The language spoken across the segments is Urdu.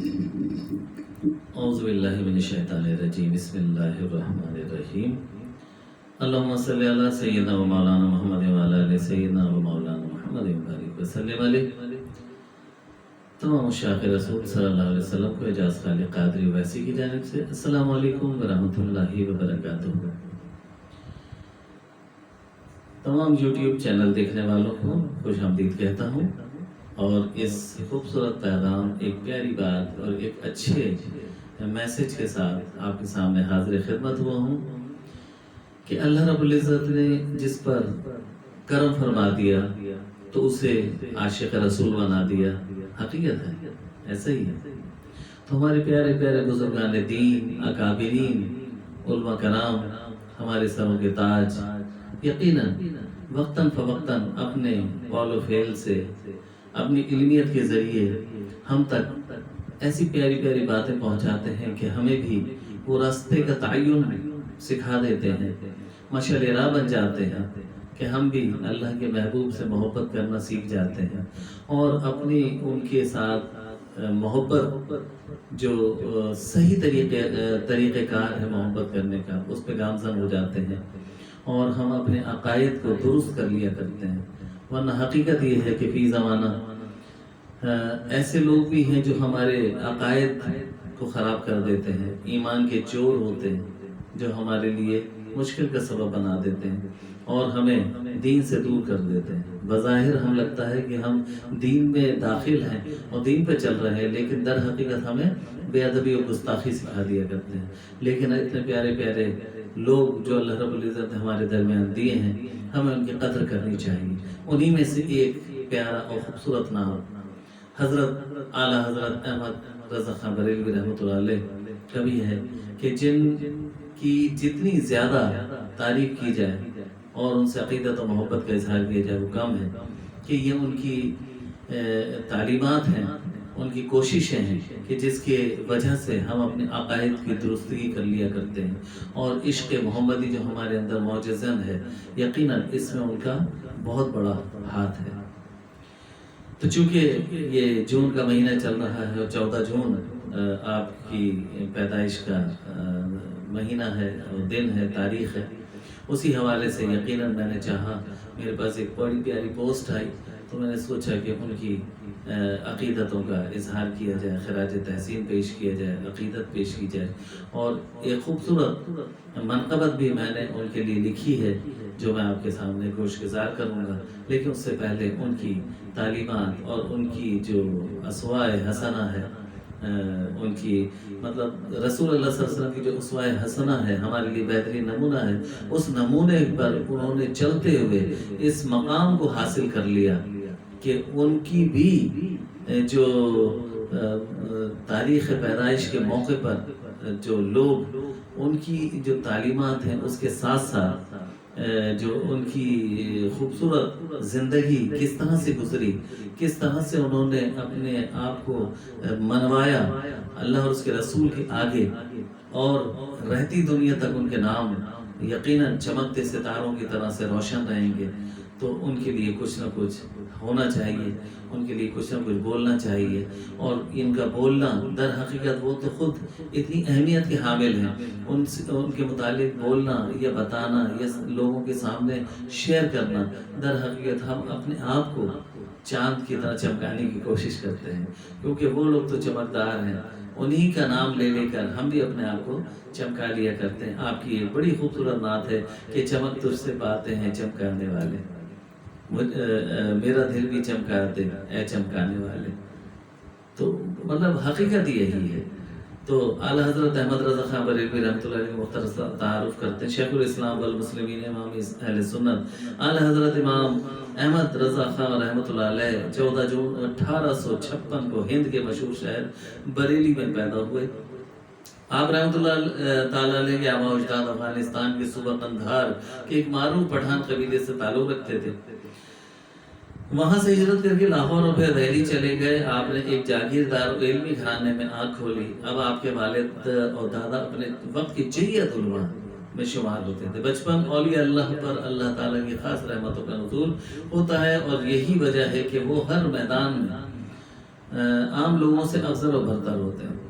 اعوذ باللہ من الشیطان الرجیم بسم اللہ الرحمن الرحیم اللہم صلی علی سیدنا و مولانا محمد و علی آل سیدنا و مولانا محمد وبارک وسلم علیہ۔ تمام مشاق رسول صلی اللہ علیہ وسلم کو اعجاز خالق قادری ویسی کی جانب سے السلام علیکم ورحمۃ اللہ وبرکاتہ۔ تمام یوٹیوب چینل دیکھنے والوں کو خوش آمدید کہتا ہوں، اور اس خوبصورت پیغام، ایک پیاری بات اور ایک اچھے میسج کے ساتھ آپ کے سامنے حاضر خدمت ہوا ہوں کہ اللہ رب العزت نے جس پر کرم فرما دیا تو اسے عاشق رسول بنا دیا۔ حقیقت ہے، ایسا ہی ہے۔ تو ہمارے پیارے پیارے بزرگان دین، اکابرین، علماء کرام، ہمارے سروں کے تاج، یقیناً وقتاً فوقتاً اپنے قول و فعل سے، اپنی علمیت کے ذریعے ہم تک ایسی پیاری پیاری باتیں پہنچاتے ہیں کہ ہمیں بھی وہ راستے کا تعین سکھا دیتے ہیں، مشعل راہ بن جاتے ہیں کہ ہم بھی اللہ کے محبوب سے محبت کرنا سیکھ جاتے ہیں، اور اپنی ان کے ساتھ محبت جو صحیح طریقہ کار ہے محبت کرنے کا، اس پہ گامزن ہو جاتے ہیں، اور ہم اپنے عقائد کو درست کر لیا کرتے ہیں۔ ورنہ حقیقت یہ ہے کہ فی زمانہ ایسے لوگ بھی ہیں جو ہمارے عقائد کو خراب کر دیتے ہیں، ایمان کے چور ہوتے ہیں جو ہمارے لیے مشکل کا سبب بنا دیتے ہیں اور ہمیں دین سے دور کر دیتے ہیں۔ بظاہر ہم لگتا ہے کہ ہم دین میں داخل ہیں اور دین پہ چل رہے ہیں، لیکن در حقیقت ہمیں بے ادبی اور گستاخی سکھا دیا کرتے ہیں۔ لیکن اتنے پیارے پیارے لوگ جو اللہ رب العزت نے ہمارے درمیان دیے ہیں، ہمیں ان کی قدر کرنی چاہیے۔ انہی میں سے ایک پیارا اور خوبصورت نام حضرت اعلیٰ حضرت احمد رضا خان بریلوی رحمۃ اللہ علیہ کا بھی ہے کہ جن کی جتنی زیادہ تعریف کی جائے اور ان سے عقیدت و محبت کا اظہار کیا جائے وہ کم ہے، کہ یہ ان کی تعلیمات ہیں، ان کی کوششیں ہیں کہ جس کے وجہ سے ہم اپنے عقائد کی درستگی کر لیا کرتے ہیں، اور عشق محمدی جو ہمارے اندر موجزن ہے، یقیناً اس میں ان کا بہت بڑا ہاتھ ہے۔ تو چونکہ یہ جون کا مہینہ چل رہا ہے اور 14 جون آپ کی پیدائش کا مہینہ ہے اور دن ہے، تاریخ ہے، اسی حوالے سے یقیناً میں نے چاہا، میرے پاس ایک بڑی پیاری پوسٹ آئی تو میں نے سوچا کہ ان کی عقیدتوں کا اظہار کیا جائے، خراج تحسین پیش کیا جائے، عقیدت پیش کی جائے، اور ایک خوبصورت منقبت بھی میں نے ان کے لیے لکھی ہے جو میں آپ کے سامنے گوشگزار کروں گا۔ لیکن اس سے پہلے ان کی تعلیمات اور ان کی جو اسوائے حسنہ ہے، ان کی مطلب رسول اللہ صلی اللہ علیہ وسلم کی جو اسوائے حسنہ ہے، ہمارے لیے بہترین نمونہ ہے، اس نمونے پر انہوں نے چلتے ہوئے اس مقام کو حاصل کر لیا کہ ان کی بھی جو تاریخ پیدائش کے موقع پر جو لوگ، ان کی جو تعلیمات ہیں اس کے ساتھ ساتھ جو ان کی خوبصورت زندگی کس طرح سے گزری، کس طرح سے انہوں نے اپنے آپ کو منوایا اللہ اور اس کے رسول کے آگے، اور رہتی دنیا تک ان کے نام یقیناً چمکتے ستاروں کی طرح سے روشن رہیں گے۔ تو ان کے لیے کچھ نہ کچھ ہونا چاہیے، ان کے لیے کچھ نہ کچھ بولنا چاہیے، اور ان کا بولنا در حقیقت وہ تو خود اتنی اہمیت کے حامل ہیں، ان کے متعلق بولنا یا بتانا یا لوگوں کے سامنے شیئر کرنا، در حقیقت ہم اپنے آپ کو چاند کی طرح چمکانے کی کوشش کرتے ہیں، کیونکہ وہ لوگ تو چمکدار ہیں، انہی کا نام لے لے کر ہم بھی اپنے آپ کو چمکا لیا کرتے ہیں۔ آپ کی ایک بڑی خوبصورت نعت ہے کہ چمک تجھ سے پاتے ہیں چمکانے والے، میرا دل بھی چمکا دے اے چمکانے والے۔ تو مطلب حقیقت یہی ہے۔ تو اعلیٰ حضرت احمد رضا خان بریلوی رحمۃ اللہ علیہ مختصر تعارف کرتے ہیں۔ شیخ الاسلام والمسلمین امام اہل سنت اعلیٰ حضرت امام احمد رضا خان رحمۃ اللہ علیہ 14 جون 1856 کو ہند کے مشہور شہر بریلی میں پیدا ہوئے۔ آپ رحمۃ اللہ تعالیٰ علیہ کے آباء و اجداد افغانستان کے صوبہ قندھار کے ایک معروف پٹھان قبیلے سے تعلق رکھتے تھے۔ وہاں سے ہجرت کر کے لاہور اور پھر دہلی چلے گئے۔ آپ نے ایک جاگیردار و علمی گھرانے میں آنکھ کھولی۔ اب آپ کے والد اور دادا اپنے وقت کی جیت علماء میں شمار ہوتے تھے۔ بچپن اولیاء اللہ پر اللہ تعالیٰ کی خاص رحمتوں کا نزول ہوتا ہے، اور یہی وجہ ہے کہ وہ ہر میدان میں عام لوگوں سے افضل و برتر ہوتے ہیں۔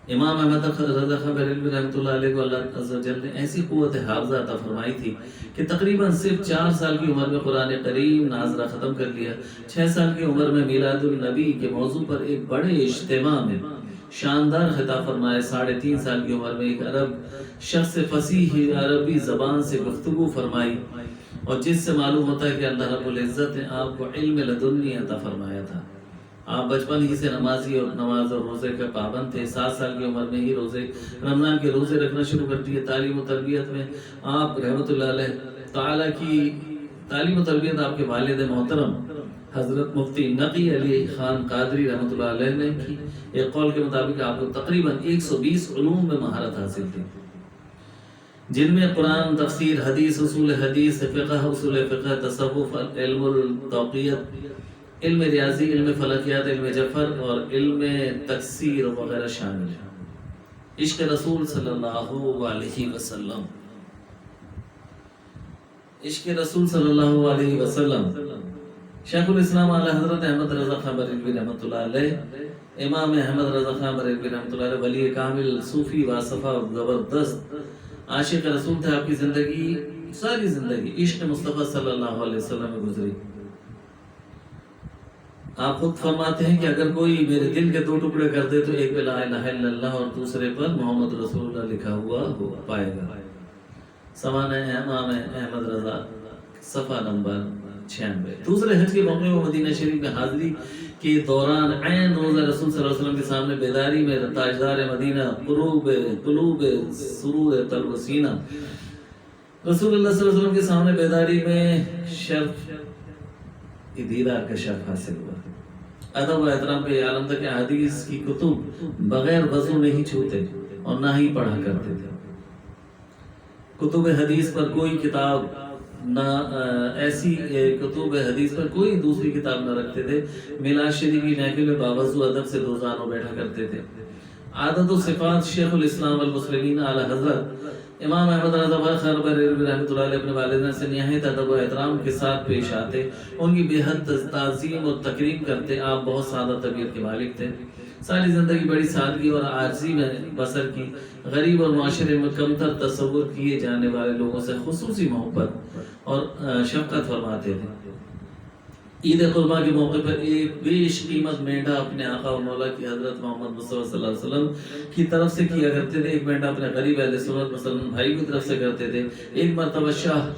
امام احمد رضا خان بریلوی رحمۃ اللہ علیہ کو اللہ عز و جل نے ایسی قوت حافظہ عطا فرمائی تھی کہ تقریباً صرف 4 سال کی عمر میں قرآن کریم ناظرہ ختم کر لیا۔ 6 سال کی عمر میں میلاد النبی کے موضوع پر ایک بڑے اجتماع میں شاندار خطاب فرمائے۔ 3.5 سال کی عمر میں ایک عرب شخص سے فصیح عربی زبان سے گفتگو فرمائی، اور جس سے معلوم ہوتا ہے کہ اللہ رب العزت نے آپ کو علم لدنی عطا فرمایا تھا۔ آپ بچپن ہی سے نمازی اور نماز اور روزے کا پابند تھے۔ 7 سال کی عمر میں ہی رمضان کے روزے رکھنا شروع کر دیے۔ تعلیم و تربیت میں آپ رحمۃ اللہ علیہ تعالیٰ کی تعلیم و تربیت آپ کے والد محترم حضرت مفتی نقی علی خان قادری رحمۃ اللہ علیہ نے کی۔ ایک قول کے مطابق آپ کو تقریباً 120 علوم میں مہارت حاصل تھی، جن میں قرآن، تفسیر، حدیث، اصول حدیث، فقہ، اصول فقہ، تصوف، علم التوقیت، علم ریاضی، علم فلکیات، علم جفر اور علم تکسیر وغیرہ شامل ہیں۔ عشق رسول صلی اللہ علیہ وسلم، عشق رسول صلی اللہ علیہ وسلم۔ شیخ الاسلام اعلی حضرت احمد رضا خان بریلوی رحمۃ اللہ علیہ، امام احمد رضا خان بریلوی رحمۃ اللہ علیہ ولی کامل، صوفی واصفہ، زبردست عاشق رسول تھے۔ آپ کی زندگی، ساری زندگی عشق مصطفیٰ صلی اللہ علیہ وسلم میں گزری۔ آپ خود فرماتے ہیں کہ اگر کوئی میرے دل کے 2 ٹکڑے کر دے تو ایک پہ لا الہ الا اللہ اور دوسرے پر محمد رسول اللہ لکھا ہوا پائے گا۔ سوانح امام احمد رضا، صفحہ نمبر 96۔ دوسرے حج کے موقع میں مدینہ شریف میں حاضری کے دوران عین روزہ رسول صلی اللہ علیہ وسلم کے سامنے بیداری میں تاجدار مدینہ قلوب سرور طلب سینہ رسول اللہ صلی اللہ علیہ وسلم کے سامنے بیداری میں شرف دیدار کا شرف حاصل ہوا۔ ادب و احترام کا یہ عالم تھا کہ حدیث کی کتب بغیر وضو نہیں چھوتے اور نہ ہی پڑھا کرتے تھے۔ کتب حدیث پر کوئی کتاب نہ، ایسی کتب حدیث پر کوئی دوسری کتاب نہ رکھتے تھے۔ میلاد شریف کی محفل میں باوضو ادب سے دوزانوں بیٹھا کرتے تھے۔ عادت و صفات شیخ الاسلام والمسلمین اعلی حضرت امام احمد رضا خان بریلوی رحمۃ اللہ علیہ اپنے والدین سے نہایت ادب و احترام کے ساتھ پیش آتے، ان کی بے حد تعظیم اور تکریم کرتے۔ آپ بہت سادہ طبیعت کے مالک تھے، ساری زندگی بڑی سادگی اور عاجزی میں بسر کی۔ غریب اور معاشرے میں کمتر تصور کیے جانے والے لوگوں سے خصوصی محبت اور شفقت فرماتے تھے۔ عید قرباں کے موقع پر ایک بیش قیمت مینڈا اپنے آقا و مولا کی حضرت محمد مصطفیٰ صلی اللہ علیہ وسلم کی طرف سے کیا کرتے تھے۔ ایک مینڈا اپنے غریب اہل سنت مسلمان بھائی کی طرف سے کرتے تھے۔ ایک مرتبہ شاہ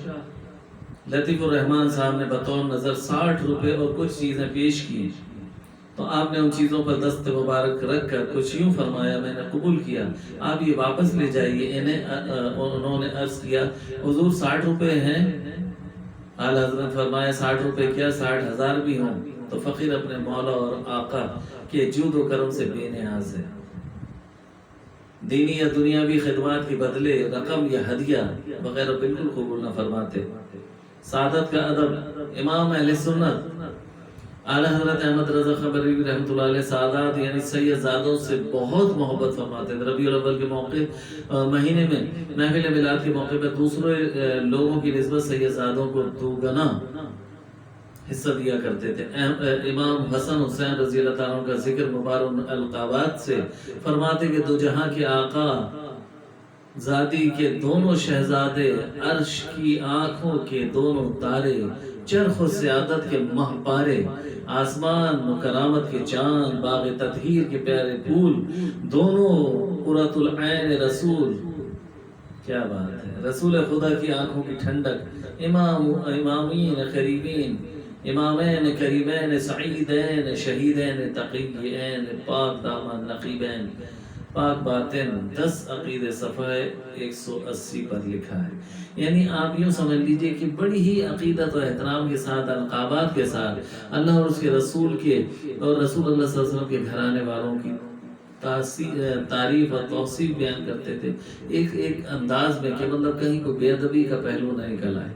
لطیف الرحمن صاحب نے بطور نظر 60 روپے اور کچھ چیزیں پیش کی، تو آپ نے ان چیزوں پر دست مبارک رکھ کر کچھ یوں فرمایا، میں نے قبول کیا، آپ یہ واپس لے جائیے۔ انہوں نے عرض کیا، حضور 60 روپے ہیں؟ اعلیٰ حضرت فرمایا 60 روپے کیا 60,000 بھی ہوں تو فقیر اپنے مولا اور آقا کے جود و کرم سے بے نیاز ہے۔ دینی یا دنیاوی خدمات کے بدلے رقم یا ہدیہ وغیرہ بالکل قبول نہ فرماتے۔ سعادت کا ادب امام اہل سنت اعلیٰ حضرت احمد رضا خان بریلوی رحمۃ اللہ علیہ سعادات یعنی سید زادوں سے بہت محبت فرماتے تھے۔ ربیع الاول کے موقع مہینے میں محفل میلاد کے موقع پر دوسرے لوگوں کی نسبت سید زادوں کو 2 گنا حصہ دیا کرتے تھے۔ امام حسن حسین رضی اللہ تعالیٰ عنہ کا ذکر مبارک القابات سے فرماتے کہ 2 جہاں کے آقا زادی کے دونوں شہزادے، عرش کی آنکھوں کے دونوں تارے، چرخ و سعادت کے ماہ پارے، آسمان و کرامت کے چاند، باغ تطہیر کے پیارے پھول، دونوں قرۃ العین رسول، کیا بات ہے، رسول خدا کی آنکھوں کی ٹھنڈک، امامین قریبین، امامین کریمین سعیدین شہیدین تقیین، پاک دامن نقیبین، پاک باطن، 10 عقید صفحہ 180 پر لکھا ہے۔ یعنی آپ یوں سمجھ لیجئے کہ بڑی ہی عقیدت و احترام کے ساتھ، القابات کے ساتھ اللہ اور اس کے رسول کے اور رسول اللہ صلی اللہ علیہ وسلم کے گھرانے والوں کی تعریف اور توصیف بیان کرتے تھے، ایک انداز میں کہ مطلب کہیں کوئی بے ادبی کا پہلو نہ نکل آئے۔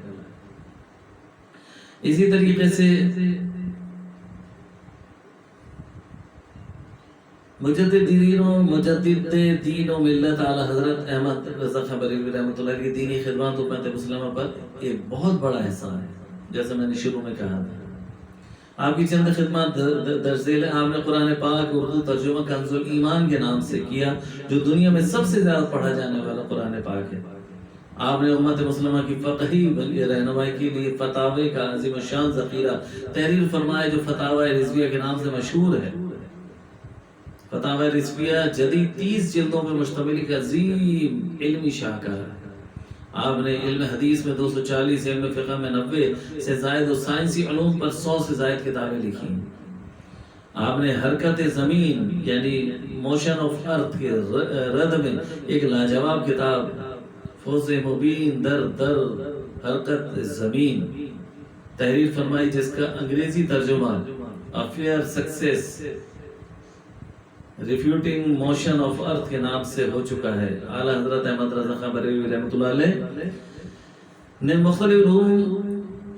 اسی طریقے سے مجدد دین و ملت اعلیٰ حضرت احمد رضا خان بریلوی رحمۃ اللہ کی دینی خدمات و امت مسلمہ پر ایک بہت بڑا احسان ہے، جیسے میں نے شروع میں کہا تھا۔ آپ کی چند خدمات درج ذیل ہیں. آپ نے قرآن پاک اردو ترجمہ کنز الایمان کے نام سے کیا، جو دنیا میں سب سے زیادہ پڑھا جانے والا قرآن پاک ہے. آپ نے امت مسلمہ کی فقہی رہنمائی کے لیے فتاوی کا عظیم الشان ذخیرہ تحریر فرمایا، جو فتاوی رضویہ کے نام سے مشہور ہے. فتاوی رضویہ جدید 30 جلدوں پر مشتمل ایک عظیم علمی شاہکار ہے. آپ نے علم حدیث میں 240، علم فقہ میں 90 سے زائد اور سائنسی علوم پر 100 سے زائد کتابیں لکھی. آپ نے حرکت زمین یعنی موشن آف ارتھ کے رد میں ایک لاجواب کتاب فوز مبین در حرکت زمین تحریر فرمائی، جس کا انگریزی ترجمہ affair success ریفیوٹنگ motion of earth کے نام سے ہو چکا ہے. اعلیٰ حضرت احمد رضا خان بریلوی رحمۃ اللہ علیہ نے مختلف علوم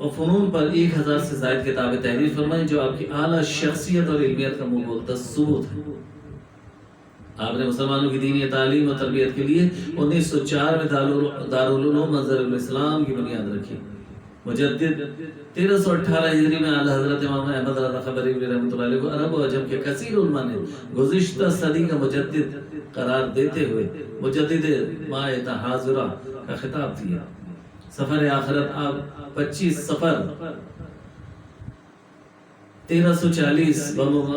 و فنون پر 1000 سے زائد کتابیں تحریر فرمائی، جو آپ کی اعلیٰ شخصیت اور علمیت کا منہ بولتا ثبوت ہے. آپ نے مسلمانوں کی دینی تعلیم و تربیت کے لیے 1904 میں دارالعلوم منظر الاسلام کی بنیاد رکھی. مجدد 1318 ہجری میں اعلیٰ حضرت امام احمد رضا خان بریلوی رحمۃ اللہ علیہ کو عرب و عجم کے کثیر علماء نے گزشتہ صدی کا مجدد قرار دیتے ہوئے مجدد مائے حاضرہ کا خطاب دیا. سفر آخرت آپ 25 سفر 1340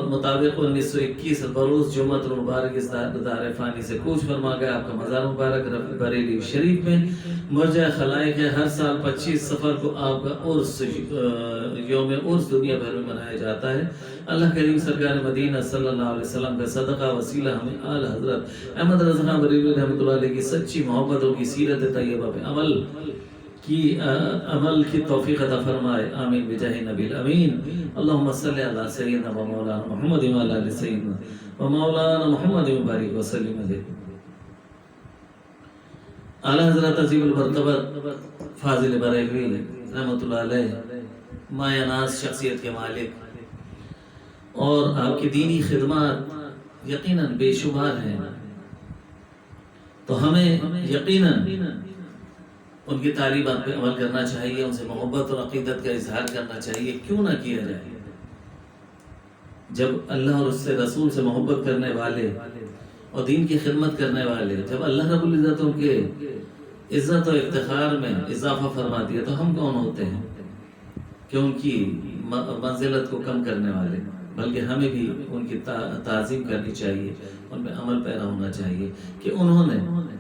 مطابق 1921 بروز جمعۃ المبارک اس دار فانی سے کوچ فرما گیا. آپ کا مزار مبارک بریلی شریف میں مرجع خلائق ہے. ہر سال 25 سفر کو آپ کا عرس یوم عرس دنیا بھر میں منایا جاتا ہے. اللہ کریم سرکار مدینہ صلی اللہ علیہ وسلم کا صدقہ وسیلہ ہمیں اعلیٰ حضرت احمد رضا خان بریلوی رحمۃ اللہ علیہ کی سچی محبتوں کی سیرت طیبہ پہ عمل کی توفیق عطا فرمائے. آمین بجاہ نبی الامین. اللہم صلی علی سیدنا و مولانا محمد و علی سیدنا و مولانا محمد مبارک وسلم علیہ. اعلیٰ حضرت عظیم المرتبہ فاضل بریلوی رحمۃ اللہ علیہ مایہ ناز شخصیت کے مالک، اور آپ کی دینی خدمات یقیناً بے شمار ہیں. تو ہمیں یقیناً ان کی تعلیمات پہ عمل کرنا چاہیے، ان سے محبت اور عقیدت کا اظہار کرنا چاہیے. کیوں نہ کیا جائے؟ جب اللہ اور اس سے رسول سے محبت کرنے والے اور دین کی خدمت کرنے والے، جب اللہ رب العزت ان کے عزت و افتخار میں اضافہ فرما دیا، تو ہم کون ہوتے ہیں کہ ان کی منزلت کو کم کرنے والے؟ بلکہ ہمیں بھی ان کی تعظیم کرنی چاہیے، ان پہ عمل پیرا ہونا چاہیے کہ انہوں نے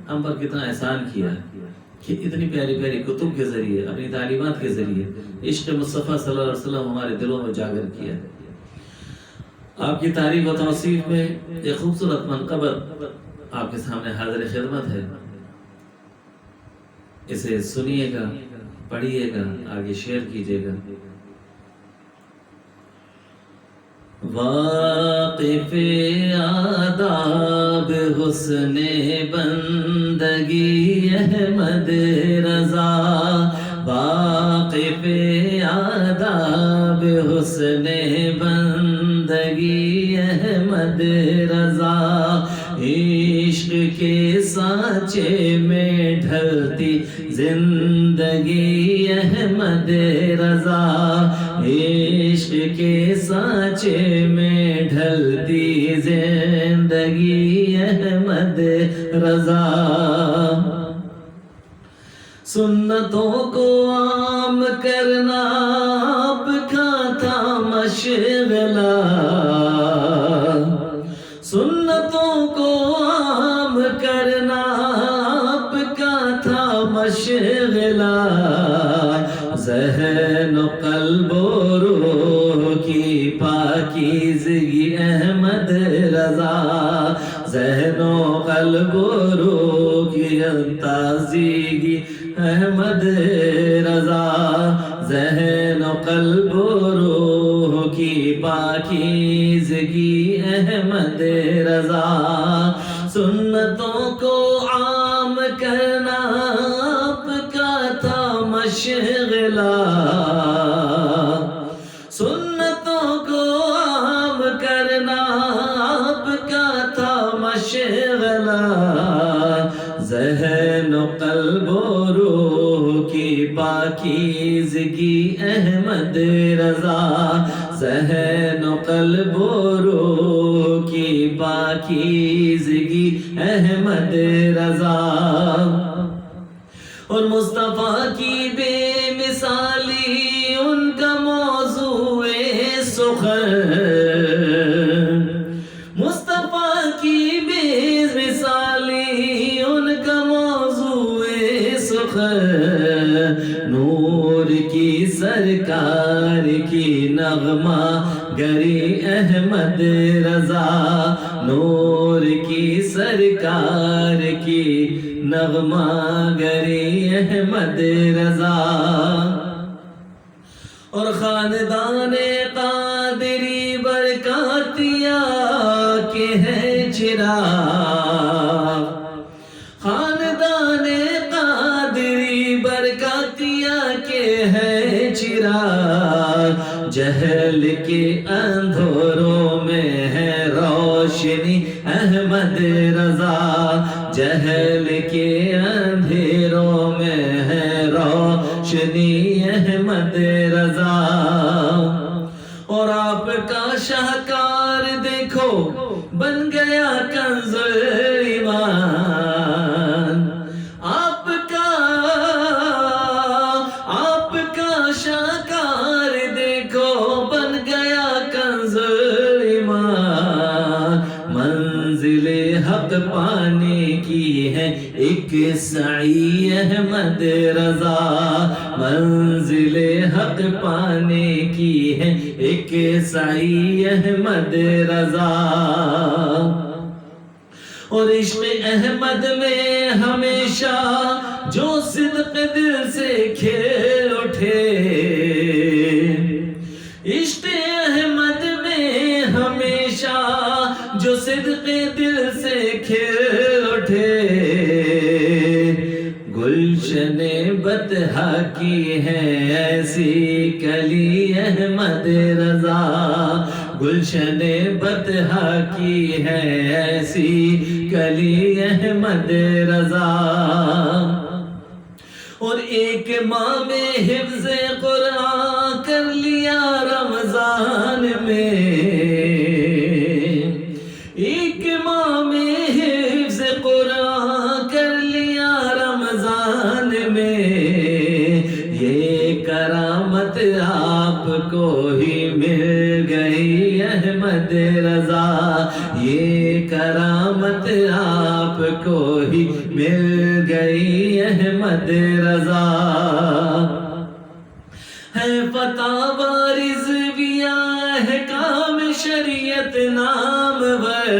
ہم پر کتنا احسان کیا ہے کہ اتنی پیاری پیاری کتب کے ذریعے، اپنی تعلیمات کے ذریعے عشق مصطفیٰ صلی اللہ علیہ وسلم ہمارے دلوں میں اجاگر کیا ہے. آپ کی تعریف و توصیف میں ایک خوبصورت منقبت آپ کے سامنے حاضر خدمت ہے. اسے سنیے گا، پڑھیے گا، آگے شیئر کیجیے گا. واقف آداب حسن بندگی احمد رضا، واقف آداب حسن بندگی احمد رضا، عشق کے سانچے میں ڈھلتی زندگی احمد رضا، عشق کے سانچے میں ڈھلتی زندگی احمد رضا. سنتوں کو عام کرنا آپ کا تھا مشغلہ، سنتوں کو عام کرنا آپ کا تھا مشغلہ، ذہن و قلب و روح کی پاکیزگی احمد رضا، ذہن و قلب و روح کی تازگی احمد رضا، ذہن و قلب و روح کی پاکیزگی احمد رضا. سنتوں کو عام کرنا آپ کا تھا مشغلہ، سنتوں کو عام کرنا آپ کا تھا مشغلہ، ذہن و قلب و روح کی پاکیزگی احمد رضا، ذہن و قلب و روح کی پاکیزگی احمد رضا، اور مصطفیٰ کی بے مثالی ان کا موضوع سخن، مصطفیٰ کی بے مثالی ان کا موضوع سخن، نور کی سرکار کی نغمہ گری احمد رضا، نور کی سرکار کی نغمہ گری احمد رضا، اور خاندان قادری برکاتیہ کے ہیں چراغ، خاندان قادری برکاتیہ کے ہیں چراغ، جہل کے اندھوروں میں ہے روشنی احمد رضا، جہل کے اندھیروں میں ہے روشنی احمد رضا، اور آپ کا شاہکار دیکھو بن گیا کنز ایمان، آپ کا شاہکار دیکھو بن گیا کنز ایمان، منزل حق پانے کی ہے ایک سعی احمد رضا، منزل حق پانے کی ہے ایک سعی احمد رضا، اور عشق احمد میں ہمیشہ جو صدق دل سے کھیل اٹھے، عشق احمد میں ہمیشہ جو صدق دل سے کھیل اٹھے، گلشن بطحا کی ہے ایسی کلی احمد رضا، گلشن بطحا کی ہے ایسی کلی احمد رضا، اور ایک ماہ میں حفظ قرآن کر لیا رمضان میں، ایک ماہ میں حفظ قرآن کر لیا رمضان میں، یہ کرامت آپ کو ہی مل گئی احمد رضا، یہ کرامت آپ کو ہی مل گئی احمد رضا، ہے فتح رضویہ احکام شریعت نامور،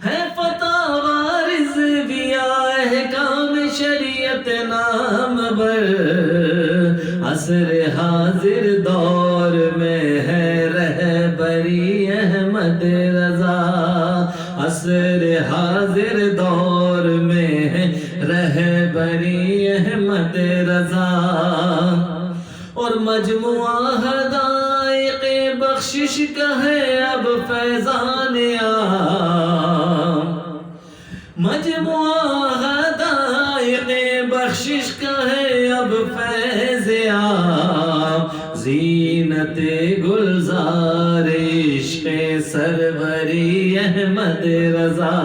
ہے فتح رضویہ احکام شریعت نامور، عصر حاضر دور میں ہے رہبری احمد رضا، عصر حاضر دور میں ہے رہبری احمد رضا، اور مجموعہ حدائق بخشش کا ہے اب فیضان عام، مجموعہ حدائق بخشش کا ہے اب فیض عام، زینت گلزار عشق سروری احمد رضا،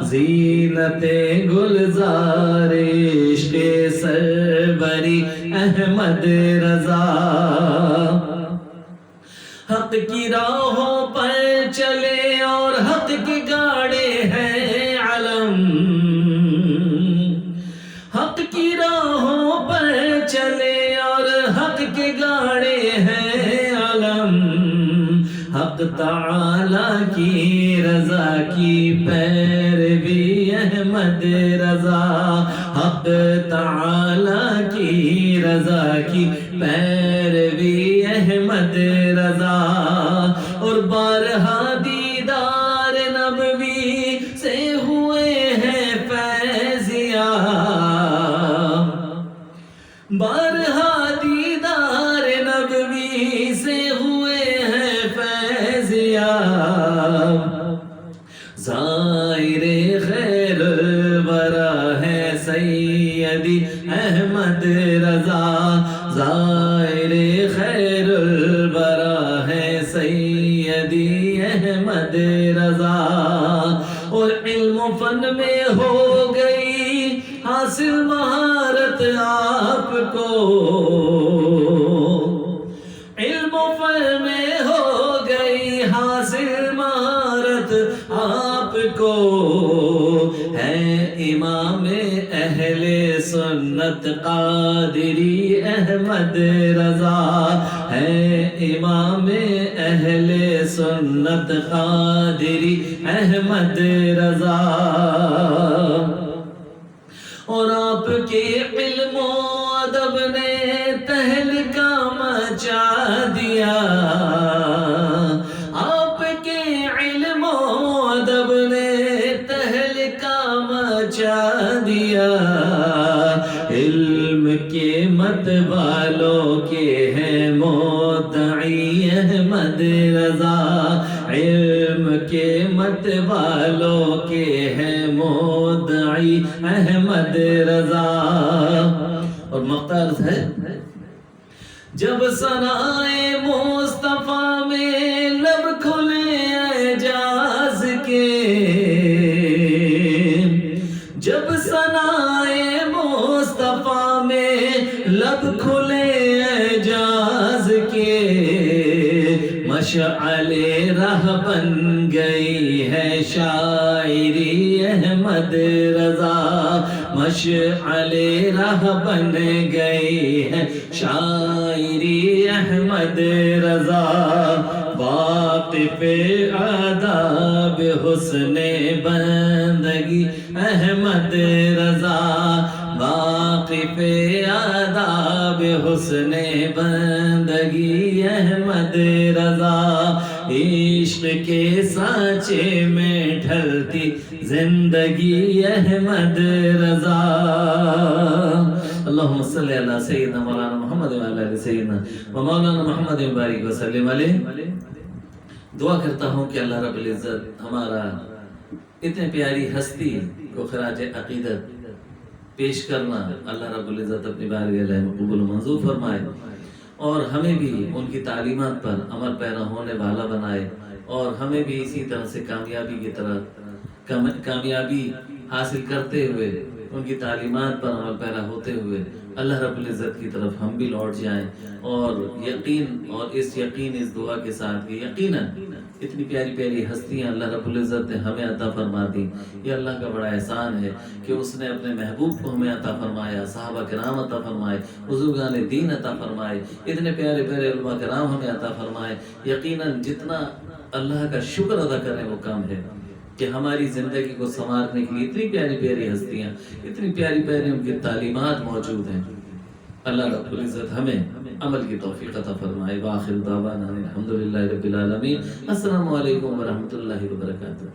زینت گلزار عشق سروری احمد رضا، حق کی راہوں پر چلے اور حق کی گاڑے ہیں علم، حق کی راہوں پر چلے اور حق کے گاڑے ہیں علم، حق تعالی کی رضا کی پیروی احمد رضا، حق تعالی کی رضا کی پیروی احمد رضا، اور بارہا دیدار نبوی سے ہوئے ہیں فیضیاب، بارہا دیدار نبوی سے ہوئے ہیں فیضیاب، زائر خیر الورا ہے سیدی احمد رضا، زائر خیر احمد رضا، اور علم و فن میں ہو گئی حاصل مہارت آپ کو، علم و فن میں ہو گئی حاصل مہارت آپ کو، ہے امام اہل سنت قادری احمد رضا، ہے امام اہل سنت قادری احمد رضا، اور آپ کے علم و ادب نے تہلکہ مچا دیا، آپ کے علم و ادب نے تہلکہ مچا دیا، علم کے مت والوں کے ہیں مدعی احمد رضا، علم کے مت والوں کے ہیں مدعی احمد رضا، اور مقطع ہے جب ثنائے مصطفیٰ میں لب کھلے اعجاز کے، جب ثنائے مصطفیٰ میں لب کھلے اعجاز کے، مشعل راہ بن گئی ہے شاعری احمد رضا، مشعل راہ بن گئی ہے شاعری احمد رضا، واقف آداب حسن بندگی احمد رضا، واقف آداب حسن بندگی احمد رضا، عشق کے سانچے میں ڈھلتی زندگی احمد رضا، اللہم صلی علی سیدنا مولانا محمد وعلی آل سیدنا و مولانا محمد بارک وسلم علیہ۔ دعا کرتا ہوں کہ اللہ رب العزت ہمارا اتنے پیاری ہستی کو خراج عقیدت پیش کرنا اللہ رب العزت اپنی بارگاہ میں قبول و منظور فرمائے، اور ہمیں بھی ان کی تعلیمات پر عمل پیرا ہونے والا بنائے، اور ہمیں بھی اسی طرح سے کامیابی کی طرف کامیابی حاصل کرتے ہوئے ان کی تعلیمات پر عمل پیرا ہوتے ہوئے اللہ رب العزت کی طرف ہم بھی لوٹ جائیں، اور یقین اور اس یقین اس دعا کے ساتھ کہ یقیناً اتنی پیاری پیاری ہستیاں اللہ رب العزت نے ہمیں عطا فرما دی، یہ اللہ کا بڑا احسان ہے کہ اس نے اپنے محبوب کو ہمیں عطا فرمایا، صحابہ کرام عطا فرمائے، بزرگان دین عطا فرمائے، اتنے پیارے پیارے علماء کرام ہمیں عطا فرمائے۔ یقیناً جتنا اللہ کا شکر ادا کریں وہ کم ہے کہ ہماری زندگی کو سنوارنے کے لیے اتنی پیاری پیاری ہستیاں، اتنی پیاری پیاری ان کی تعلیمات موجود ہیں۔ اللہ رب العزت ہمیں عمل کی توفیق عطا فرمائے۔ وآخر دعوانا الحمدللہ رب العالمین۔ السلام علیکم ورحمۃ اللہ وبرکاتہ۔